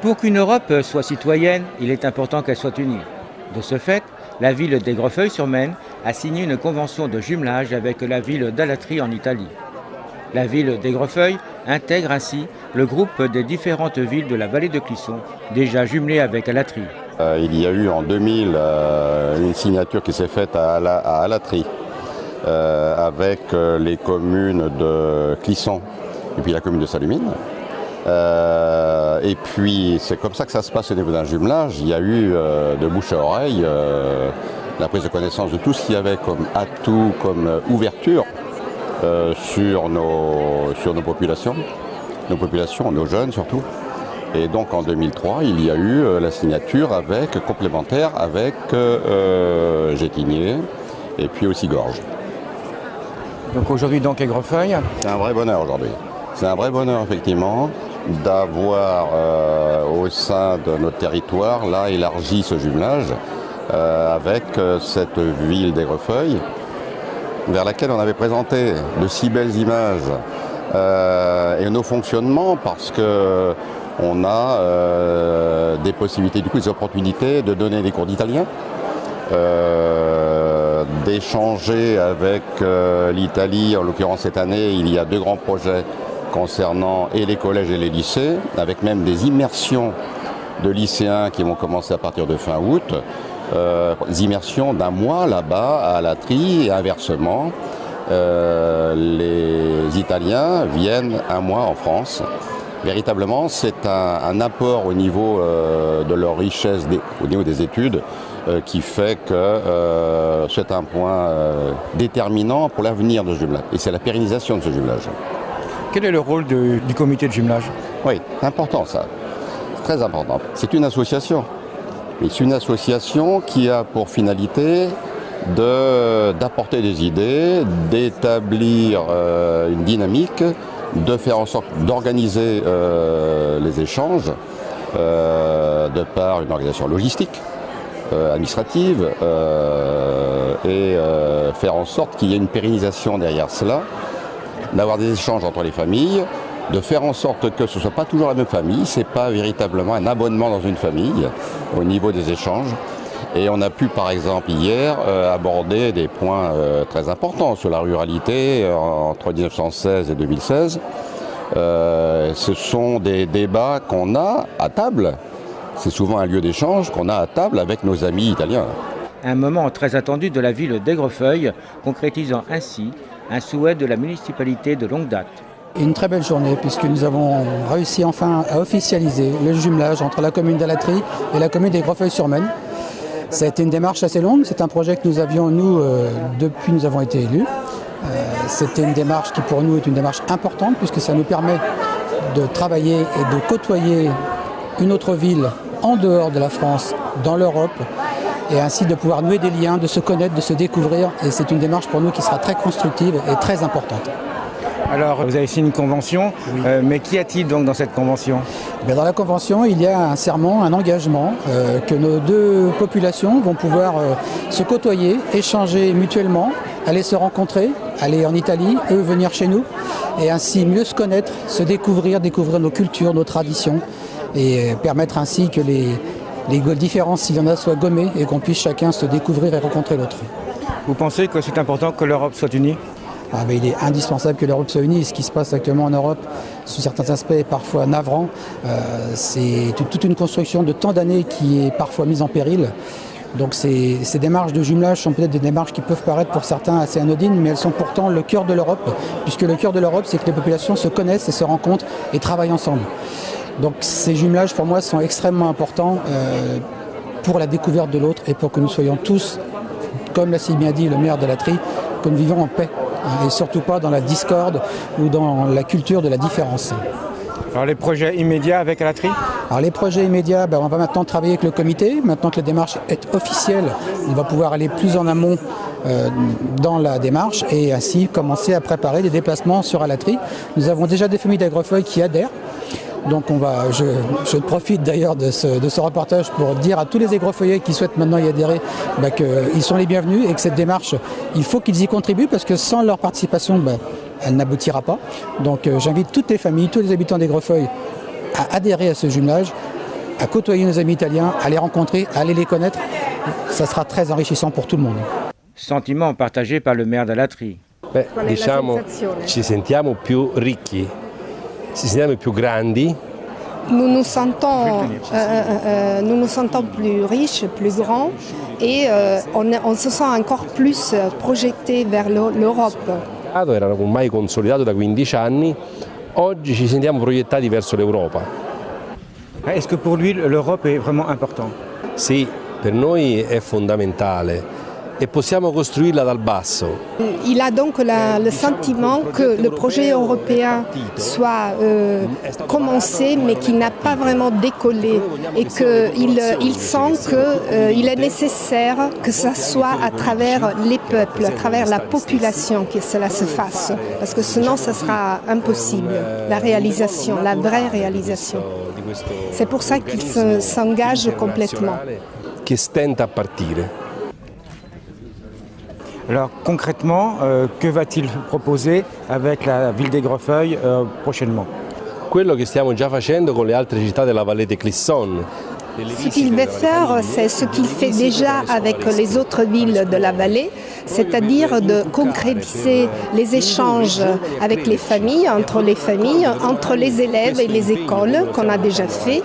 Pour qu'une Europe soit citoyenne, il est important qu'elle soit unie. De ce fait, la ville d'Aigrefeuille-sur-Maine a signé une convention de jumelage avec la ville d'Alatri en Italie. La ville d'Aigrefeuille intègre ainsi le groupe des différentes villes de la vallée de Clisson, déjà jumelées avec Alatri. Il y a eu en 2000 une signature qui s'est faite à Alatri avec les communes de Clisson et puis la commune de Salumine. Et puis c'est comme ça que ça se passe au niveau d'un jumelage. Il y a eu de bouche à oreille la prise de connaissance de tout ce qu'il y avait comme atout, comme ouverture sur nos populations, nos jeunes surtout. Et donc en 2003, il y a eu la signature complémentaire avec Gétigné et puis aussi Gorges. Donc aujourd'hui, Aigrefeuille. C'est un vrai bonheur aujourd'hui. C'est un vrai bonheur effectivement d'avoir au sein de notre territoire là élargi ce jumelage avec cette ville d'Aigrefeuille vers laquelle on avait présenté de si belles images et nos fonctionnements parce que on a des possibilités, du coup des opportunités de donner des cours d'italien, d'échanger avec l'Italie. En l'occurrence cette année, il y a 2 grands projets concernant et les collèges et les lycées, avec même des immersions de lycéens qui vont commencer à partir de fin août, des immersions d'1 mois là-bas à Alatri et inversement. Les Italiens viennent 1 mois en France. Véritablement, c'est un apport au niveau de leur richesse, au niveau des études, qui fait que c'est un point déterminant pour l'avenir de ce jumelage. Et c'est la pérennisation de ce jumelage. Quel est le rôle du comité de jumelage? Oui, c'est important ça. C'est très important. C'est une association. Mais c'est une association qui a pour finalité d'apporter des idées, d'établir une dynamique, de faire en sorte d'organiser les échanges de par une organisation logistique, administrative et faire en sorte qu'il y ait une pérennisation derrière cela, d'avoir des échanges entre les familles, de faire en sorte que ce ne soit pas toujours la même famille, ce n'est pas véritablement un abonnement dans une famille au niveau des échanges. Et on a pu par exemple hier aborder des points très importants sur la ruralité entre 1916 et 2016. Ce sont des débats qu'on a à table, c'est souvent un lieu d'échange qu'on a à table avec nos amis italiens. Un moment très attendu de la ville d'Aigrefeuille, concrétisant ainsi un souhait de la municipalité de longue date. Une très belle journée puisque nous avons réussi enfin à officialiser le jumelage entre la commune d'Alatri et la commune d'Aigrefeuille-sur-Maine. Ça a été une démarche assez longue, c'est un projet que nous avions depuis nous avons été élus. C'était une démarche qui pour nous est une démarche importante puisque ça nous permet de travailler et de côtoyer une autre ville en dehors de la France, dans l'Europe, et ainsi de pouvoir nouer des liens, de se connaître, de se découvrir. Et c'est une démarche pour nous qui sera très constructive et très importante. Alors, vous avez signé une convention, oui. Mais qu'y a-t-il donc dans cette convention? Dans la convention, il y a un serment, un engagement que nos 2 populations vont pouvoir se côtoyer, échanger mutuellement, aller se rencontrer, aller en Italie, eux venir chez nous, et ainsi mieux se connaître, se découvrir nos cultures, nos traditions, et permettre ainsi que les différences, s'il y en a, soient gommées et qu'on puisse chacun se découvrir et rencontrer l'autre. Vous pensez que c'est important que l'Europe soit unie? Il est indispensable que l'Europe soit unie. Ce qui se passe actuellement en Europe, sous certains aspects, est parfois navrant. C'est toute une construction de tant d'années qui est parfois mise en péril. Donc ces démarches de jumelage sont peut-être des démarches qui peuvent paraître pour certains assez anodines, mais elles sont pourtant le cœur de l'Europe, puisque le cœur de l'Europe, c'est que les populations se connaissent et se rencontrent et travaillent ensemble. Donc ces jumelages, pour moi, sont extrêmement importants pour la découverte de l'autre et pour que nous soyons tous, comme l'a si bien dit le maire d'Alatri, que nous vivons en paix. Et surtout pas dans la discorde ou dans la culture de la différence. Alors les projets immédiats avec Alatri? Alors les projets immédiats, on va maintenant travailler avec le comité. Maintenant que la démarche est officielle, on va pouvoir aller plus en amont dans la démarche et ainsi commencer à préparer des déplacements sur Alatri. Nous avons déjà des familles d'Aigrefeuille qui adhèrent. Donc je profite d'ailleurs de ce reportage pour dire à tous les Aigrefeuillais qui souhaitent maintenant y adhérer qu'ils sont les bienvenus et que cette démarche, il faut qu'ils y contribuent parce que sans leur participation, elle n'aboutira pas. Donc j'invite toutes les familles, tous les habitants d'Aigrefeuille à adhérer à ce jumelage à côtoyer nos amis italiens, à les rencontrer, à aller les connaître. Ça sera très enrichissant pour tout le monde. Sentiment partagé par le maire d'Alatri. Diciamo, ci sentiamo più ricchi, ci sentiamo più grandi. Nous nous sentons plus riches, plus grands et on se sent encore plus projeté vers l'Europe. Era ormai consolidato da 15 anni, oggi ci sentiamo proiettati verso l'Europa. Est-ce que pour lui l'Europe est vraiment importante? Sì, per noi è fondamentale e possiamo costruirla dal basso. Il a donc le sentiment que le projet européen soit commencé mais qu'il n'a pas vraiment décollé et qu'il sent qu'il est nécessaire que ça soit à travers les peuples, à travers la population que cela se fasse parce que sinon ça sera impossible, la réalisation, la vraie réalisation. C'est pour ça qu'il s'engage complètement. Che stenta a partire. Alors concrètement, que va-t-il proposer avec la ville d'Aigrefeuille prochainement? Quello che stiamo già facendo con le altre città della Valle de Clisson. Ce qu'il veut faire, c'est ce qu'il fait déjà avec les autres villes de la vallée, c'est-à-dire de concrétiser les échanges avec les familles, entre les élèves et les écoles qu'on a déjà fait.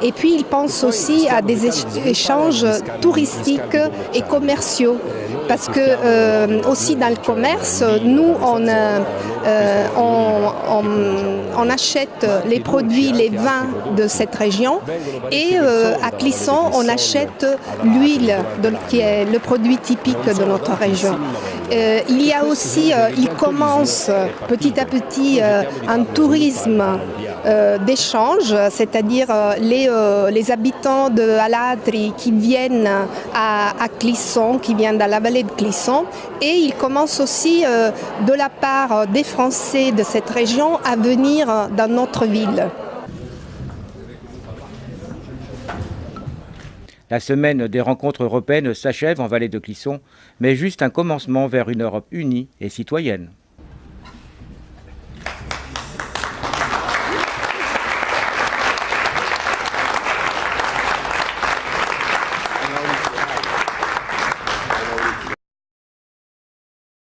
Et puis il pense aussi à des échanges touristiques et commerciaux. Parce que aussi dans le commerce, nous on achète les produits, les vins de cette région et à Clisson on achète l'huile qui est le produit typique de notre région. Il y a aussi, il commence petit à petit un tourisme d'échange, c'est-à-dire les habitants de Alatri qui viennent à Clisson, qui viennent dans la vallée de Clisson, et il commence aussi de la part des Français de cette région à venir dans notre ville. La semaine des rencontres européennes s'achève en vallée de Clisson, mais juste un commencement vers une Europe unie et citoyenne.